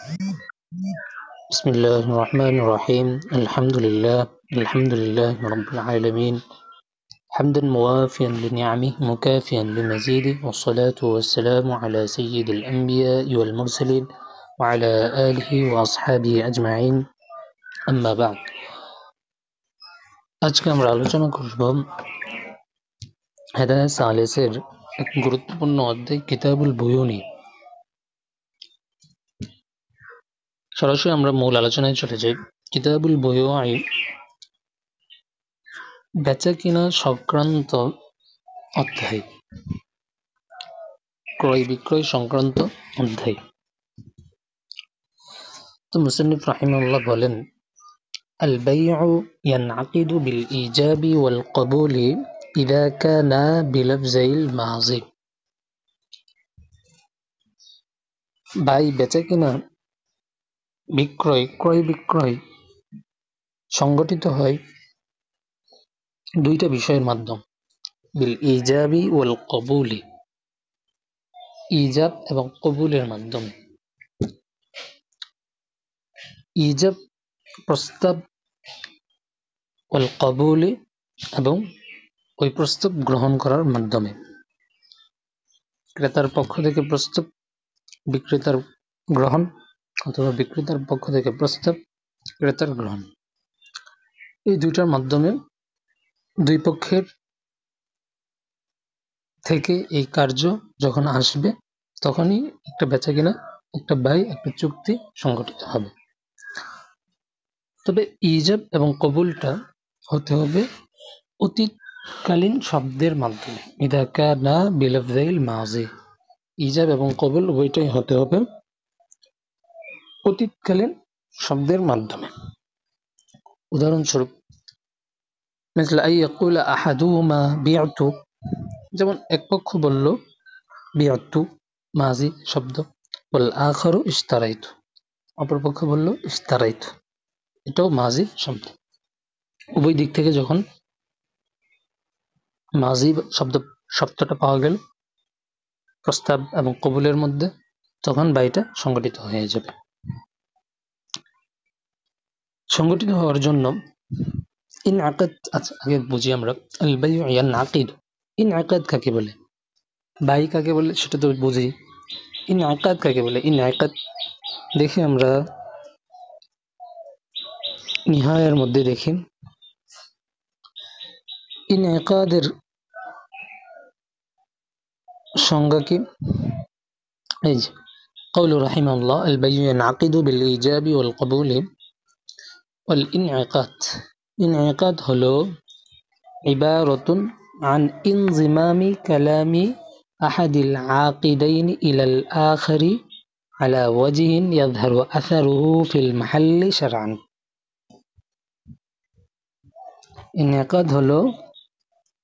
بسم الله الرحمن الرحيم الحمد لله رب العالمين حمدا موافيا لنعمه مكافيا لمزيده والصلاة والسلام على سيد الأنبياء والمرسلين وعلى آله وأصحابه أجمعين أما بعد আজকে আমরা আলোচনা করব হেদায়েত সালেসের এক গুরুত্বপূর্ণ অধ্যায় কিতাবুল বুয়ু নিয়ে। সরাসরি আমরা মূল আলোচনায় চলে যাই। কিতাবুল বুয়ু বেচা কিনা সংক্রান্ত অধ্যায়, ক্রয় বিক্রয় সংক্রান্ত অধ্যায়। তো মুসান্নিফ রাহিমাহুল্লাহ বলেন, আল বাইউ ইয়ানআকিদু বিল ইজাবি ওয়াল কবুলি ইযা কানা বিলফজাইল মাযি। বাই বেচা কিনা ক্রয় বিক্রয় সংগঠিত হয় দুইটা বিষয়ের মাধ্যমে, বিল ইজাবি ওয়াল কবুলি, ইজাব এবং কবুলের মাধ্যমে। ইজাব প্রস্তাব, ওয়াল কবুলি এবং ওই প্রস্তাব গ্রহণ করার মাধ্যমে। ক্রেতার পক্ষ থেকে প্রস্তাব, বিক্রেতার গ্রহণ, অথবা বিক্রেতার পক্ষ থেকে প্রস্তাব, ক্রেতার গ্রহণ। এই দুইটার মাধ্যমে দুই পক্ষের থেকে এই কার্য যখন আসবে তখনই একটা বেচা কিনা, একটা বাই, একটা চুক্তি সংগঠিত হবে। তবে ইজাব এবং কবুলটা হতে হবে অতীতকালীন শব্দের মাধ্যমে। ইযা কানা বিলফজাইল মাযি, ইজাব এবং কবুল উভয়টাই হতে হবে অতীতকালীন শব্দের মাধ্যমে। উদাহরণস্বরূপ, مثل أن يقول أحدهما بعت, যেমন এক পক্ষ বলল বিআতু, মাজি শব্দ, ওয়াল আখারু ইশতারাইতু, অপর পক্ষ বলল ইশতারাইতু, এটাও মাজি শব্দ। উভয় দিক থেকে যখন মাজি শব্দটা পাওয়া গেল প্রস্তাব এবং কবুলের মধ্যে, তখন বাইটা সংগঠিত হয়ে যাবে। সংগঠিত হওয়ার জন্য ইনআকাদ, আগে বুঝি আমরা। আল বাইউ ইয়ানআকিদ, ইনআকাদ কাকে বলে, বাই কাকে বলে সেটা তো বুঝি। ইনআকাদ কাকে বলে? ইনআকাদ দেখি আমরা নিহায়ের মধ্যে দেখি, ইনআকাদের সংজ্ঞা কি? এই যে قوله رحمه الله البيع ينعقد بالإيجاب والقبول والإنعقاد. إنعقاد হলো عبارة عن انضمام كلام أحد العاقدين إلى الآخر على وجه يظهر أثره في المحل شرعا. ইনআকাদ হলো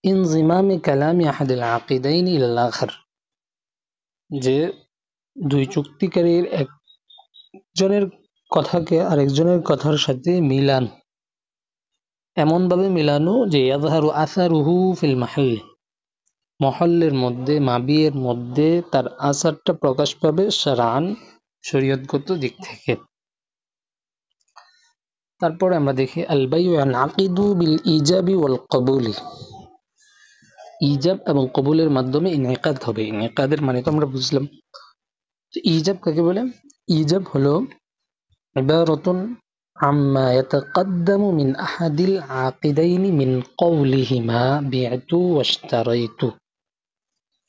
ইনজিমামি কালামি আহাদিল আকিদাইন ইলাল আখার, যে দুই চুক্তিকারীর একজনের কথাকে আরেকজনের কথার সাথে মিলান, এমন ভাবে মিলানো যে ইয়াযহারু আসারুহু ফিল মাহাল্লি, মহল্লের মধ্যে, মাবিয়ের মধ্যে তার আসারটা প্রকাশ পাবে শারআন, শরীয়তগত দিক থেকে। তারপরে আমরা দেখি আল বাইউ ইয়ানআকিদু বিল ইজাবি ওয়াল কবুলি, ইজাব এবং কবুলের মাধ্যমে ইনআকাদ হবে। ইনআকাদের মানে তো আমরা বুঝলাম। ইজাব কাকে বলে? ইজাব হলো ইবারাতুন আম্মা ইয়াতাকাদ্দামু মিন আহাদিল আকিদাইনি মিন কওলিহিমা বি'তু ওয়াশতারাইতু,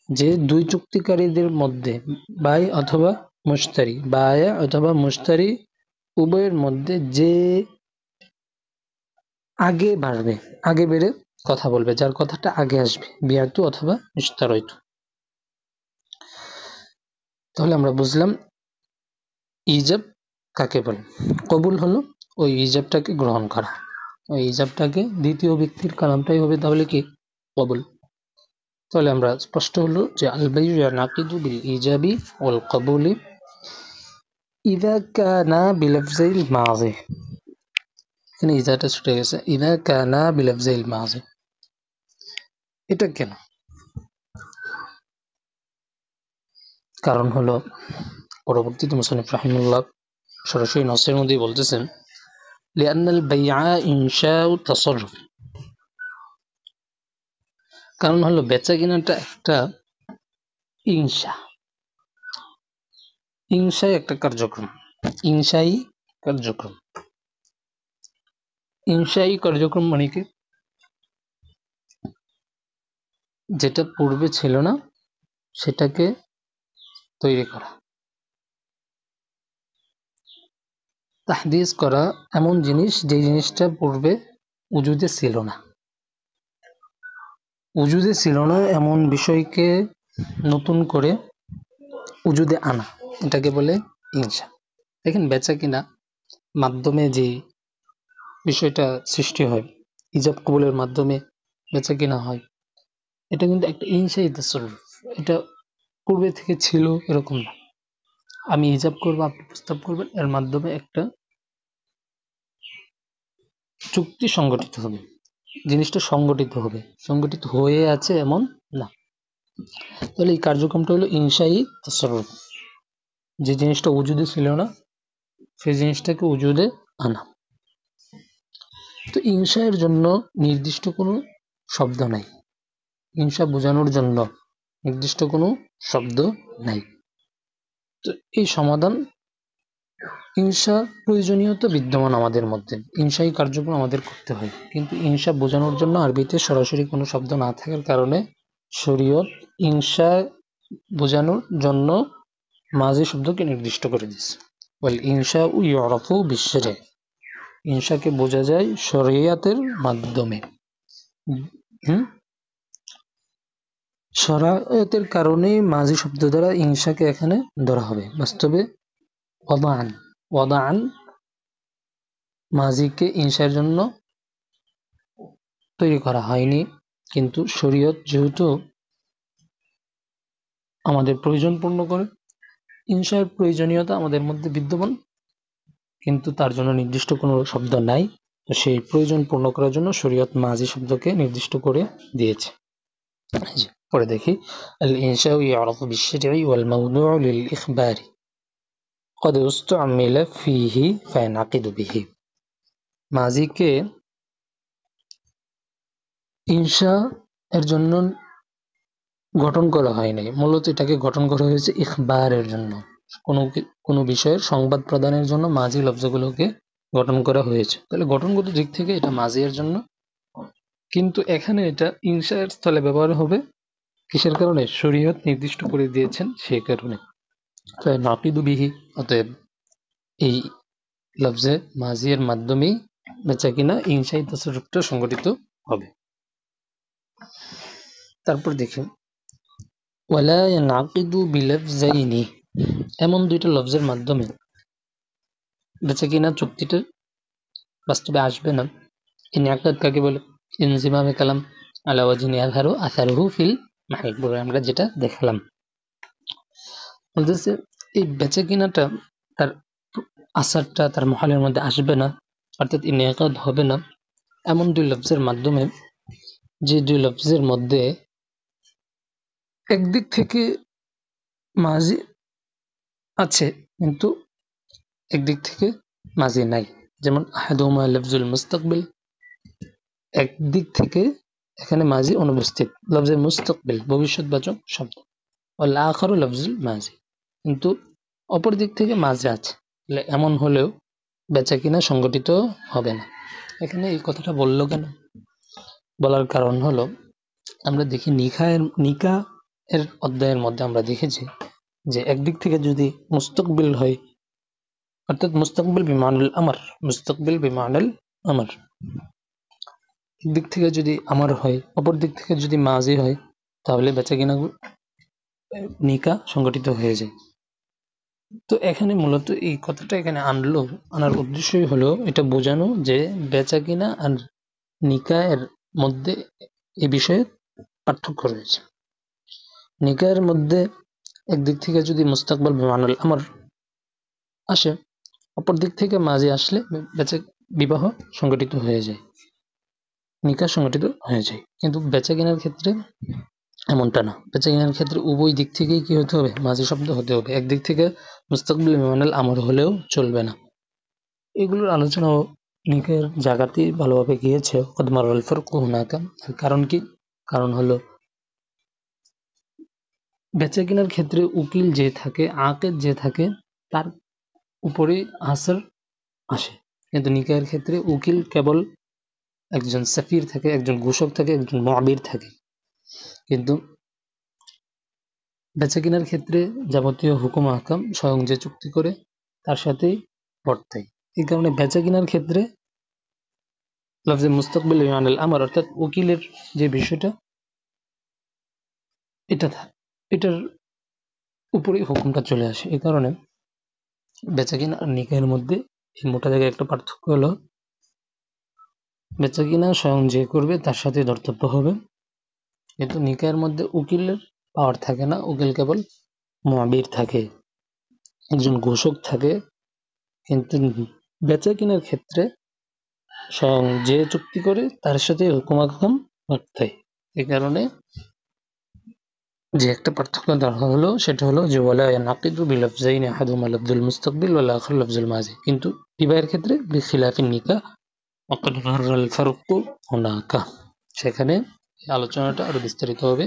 যে দুই চুক্তিকারীদের মধ্যে বাই অথবা মুশতারি, বায়া অথবা মুশতারি উভয়ের মধ্যে যে আগে বাড়বে, আগে বেড়ে কথা বলবে, যার কথাটা আগে আসবে, বি'তু অথবা ইশতারাইতু। তাহলে আমরা বুঝলাম ইজাব কাকে বলে। কবুল হলো ওই ইজাবটাকে গ্রহণ করা, ওই ইজাবটাকে দ্বিতীয় ব্যক্তির কালামটাই হবে তাহলে কি? কবুল। তাহলে আমরা স্পষ্ট হলো যে আল বাইউ ইয়ানআকিদু বিল ইজাবি ওয়াল কবুলি ইযা কানা বিলফজাইল মাযি। এখানে ইজাটা ছুটে গেছে, ইযা কানা বিলফজাইল মাযি। এটা কেন? কারণ হলো পরবর্তীতে মুসান্নিফ রাহিমাহুল্লাহ সরাসরি নসের মধ্যেই বলতেছেন লিআন্নাল বাইআ ইনশাউ তাসাররুফ, কারণ হলো বেচা কিনাটা একটা ইনশা, ইনশাই একটা কার্যক্রম, ইনশাই কার্যক্রম। ইনশাই কার্যক্রম মানে কি, যেটা পূর্বে ছিল না সেটাকে তৈরি করা, তাহদিস করা, এমন জিনিস যে জিনিসটা পূর্বে উজুদে ছিল না, উজুদে ছিল না এমন বিষয়কে নতুন করে উজুদে আনা, এটাকে বলে ইনশা। দেখেন বেচা কিনা মাধ্যমে যে বিষয়টা সৃষ্টি হয়, ইজাব কবুলের মাধ্যমে বেচা কিনা হয়, এটা কিন্তু একটা ইনশাই তাসাররুফ, এটা পূর্বে থেকে ছিল এরকম না। আমি ইজাব করবো, আপনি প্রস্তাব করবেন, এর মাধ্যমে একটা চুক্তি সংগঠিত হবে, জিনিসটা সংগঠিত হবে, সংগঠিত হয়ে আছে এমন না। তাহলে এই কার্যক্রমটা হলো ইনশাই তাসাররুফ, যে জিনিসটা উজুদে ছিল না সেই জিনিসটাকে উজুদে আনা। তো ইনশায়ের জন্য নির্দিষ্ট কোনো শব্দ নাই, ইনশা বোঝানোর জন্য নির্দিষ্ট কোনো শব্দ নাই। তো এই সমাধান, ইনশা প্রয়োজনীয়তা বিদ্যমান আমাদের মধ্যে, ইনশাই কার্যক্রম আমাদের করতে হয়, কিন্তু ইনশা বোঝানোর জন্য আরবিতে সরাসরি কোনো শব্দ না থাকার কারণে শরীয়ত ইনশা বোঝানোর জন্য মাঝি শব্দকে নির্দিষ্ট করে দিয়েছে। ওয়াল ইনশা ইউরাফু বিশরিয়া, ইনশাকে বোঝা যায় শরিয়াতের মাধ্যমে। শরায়তের কারণে মাঝি শব্দ দ্বারা ইনশাকে এখানে ধরা হবে। বাস্তবে ওয়াদাআন, ওয়াদাআন মাজিকে ইনশার জন্য তৈরি করা হয়নি, কিন্তু শরীয়ত যেহেতু আমাদের প্রয়োজন পূর্ণ করে, ইনশার প্রয়োজনীয়তা আমাদের মধ্যে বিদ্যমান, কিন্তু তার জন্য নির্দিষ্ট কোনো শব্দ নাই, তো সেই প্রয়োজন পূর্ণ করার জন্য শরীয়ত মাজি শব্দকে নির্দিষ্ট করে দিয়েছে। পরে দেখি আল ইনশাউ ইউরাফু বিশ-শর'i ওয়াল মাওদু'উ লিল ইখবারি قد استعمل فيه فينعقد به। মাজিকে ইনশা এর জন্য গঠন করা হয় নাই, মূলত এটাকে গঠন করা হয়েছে ইখবারের জন্য, কোনো বিষয়ের সংবাদ প্রদানের জন্য মাজি লফজগুলোকে গঠন করা হয়েছে। তাহলে গঠনগত দিক থেকে এটা মাজি এর জন্য, কিন্তু এখানে এটা ইনশা এর স্থলে ব্যবহার হবে কিসের কারণে, শরীয়ত নির্দিষ্ট করে দিয়েছেন সেই কারণে। নাকিদু বিহি, অতএব এই লফজে মাজি এর মাধ্যমেই বেচা কিনা ইনশাই তাসাররুফটা সংগঠিত হবে। তারপর দেখি ওয়ালা ইয়ানআকিদু বিলফজাইনি, এমন দুইটা লফজের মাধ্যমে বেচা কিনা চুক্তিটা বাস্তবে আসবে না। ইনআকাদ কাকে বলে, ইনজিমামে কালাম আলা ওয়াজনি আযহারু আসারুহু ফিল মাহাল, আমরা যেটা দেখলাম। বলতেছে এই বেচা কিনাটা তার আসারটা তার মহালের মধ্যে আসবে না, অর্থাৎ ইনআকাদ হবে না এমন দুই লফজের মাধ্যমে, যে দুই লফজের মধ্যে একদিক থেকে মাজি আছে কিন্তু একদিক থেকে মাজি নাই। যেমন আহাদুহুমা লফজুল মুস্তাকবিল, একদিক থেকে এখানে মাজি অনুপস্থিত, লফজে মুস্তাকবিল ভবিষ্যৎবাচক শব্দ, ওয়াল আখারু লফজুল মাজি, কিন্তু অপর দিক থেকে মাজি আছে, এমন হলেও বেচা কিনা সংগঠিত হবে না। এখানে এই কথাটা বললো কেন, বলার কারণ হলো আমরা দেখি নিকাহ এর অধ্যায়ের মধ্যে আমরা দেখেছি যে একদিক থেকে যদি মুস্তাকবিল হয়, অর্থাৎ মুস্তাকবিল বিমানুল আমর, মুস্তাকবিল বিমানুল আমর, একদিক থেকে যদি আমর হয়, অপর দিক থেকে যদি মাজি হয়, তাহলে বেচা কিনা নিকাহ সংগঠিত হয়ে যায়। তো এখানে মূলত এই কথাটা এখানে আনার উদ্দেশ্যই হলো এটা বোঝানো যে বেচা কিনা আর নিকাহের মধ্যে এই বিষয়ে পার্থক্য রয়েছে। নিকাহের মধ্যে একদিক থেকে যদি মুস্তাকবিল বিমানুল আমর আসে, অপর দিক থেকে মাজি আসলে বিবাহ সংগঠিত হয়ে যায়, নিকাহ সংগঠিত হয়ে যায়। কিন্তু বেচা কেনার ক্ষেত্রে এমনটা না, বেচাকেনার ক্ষেত্রে উভয় দিক থেকেই কি হতে হবে, মাঝি শব্দ হতে হবে। একদিক থেকে মুস্তাকবিল বিমানাল আমর হলেও চলবে না। এগুলোর আলোচনা নিকের জায়গাতেই ভালোভাবে গিয়েছে। কদমার ফারকু হুনাকা, কারণ কি, কারণ হলো বেচাকেনার ক্ষেত্রে উকিল যে থাকে, আকেদ যে থাকে, তার উপরেই আসর আসে। কিন্তু নিকাহের ক্ষেত্রে উকিল কেবল একজন সাফির থাকে, একজন ঘোষক থাকে, একজন মুআবির থাকে। কিন্তু বেচাকেনার ক্ষেত্রে যাবতীয় হুকুম আহকাম স্বয়ং যে চুক্তি করে তার সাথেই বর্তায়। এই কারণে বেচাকেনার ক্ষেত্রে লফজে মুস্তাকবিল বিমানাল আমর, অর্থাৎ উকিলের যে বিষয়টা, এটার উপরেই হুকুমটা চলে আসে। এই কারণে বেচাকেনা আর নিকাহের মধ্যে এই মোটা জায়গায় একটা পার্থক্য হলো, বেচাকেনা স্বয়ং যে করবে তার সাথে ধর্তব্য হবে, কিন্তু নিকাহের মধ্যে উকিলের পাওয়ার থাকে না, উকিল কেবল মুআবির থাকে, একজন ঘোষক থাকে। কিন্তু বেচাকেনার ক্ষেত্রে স্বয়ং যে চুক্তি করে তার সাথে হুকুম আহকাম বর্তায়। এই কারণে যে একটা পার্থক্য ধরা হলো সেটা হলো যে ওয়ালা ইয়ানাকিদু বিলফজাইনি আহাদুহুমা লফজুল মুস্তাকবিল ওয়াল আখার লফজুল মাজি, কিন্তু বিবাহের ক্ষেত্রে বিখিলাফিন নিকাহ ওয়াকাদ যাহারাল ফারকু হুনাকা, সেখানে এই আলোচনাটা আরো বিস্তারিত হবে।